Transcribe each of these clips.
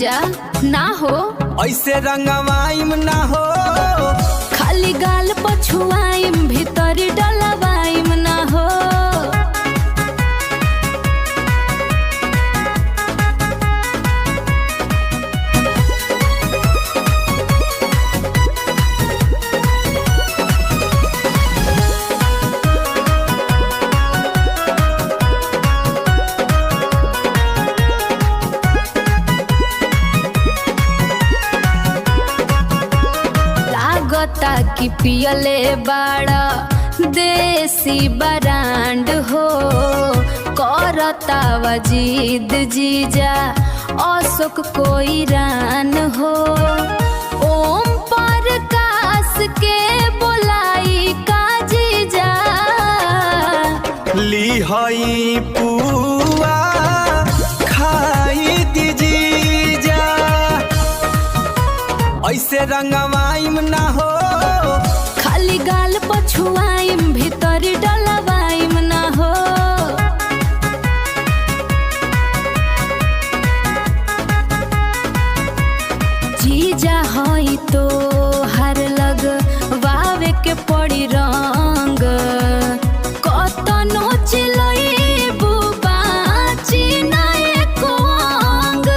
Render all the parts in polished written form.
जीजा ना हो, ऐसे रंगवाइम ना हो, खाली गाल पछुआइम भीतर डलवाइम ना हो। कि पियले बाड़ा देसी ब्रांड हो, करता वजीद जीजा अशोक कोई रान हो। ओम प्रकाश के बोलाई का जीजा ली हई पुआ खाई दी जीजा, ऐसे रंगवाइम ना हो, खाली गाल पछुआइम भीतर डलवाइम ना हो। जीजा हई तो हर लग वावे के पड़ी रंग, कतनो चिलइबू बाची ना एको अंग।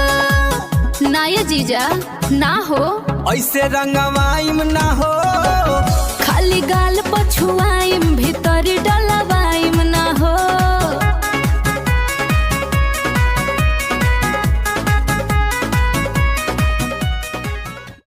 ना ये जीजा ना हो, ऐसे रंगवाइम ना हो, खाली गाल पछुआइम भीतर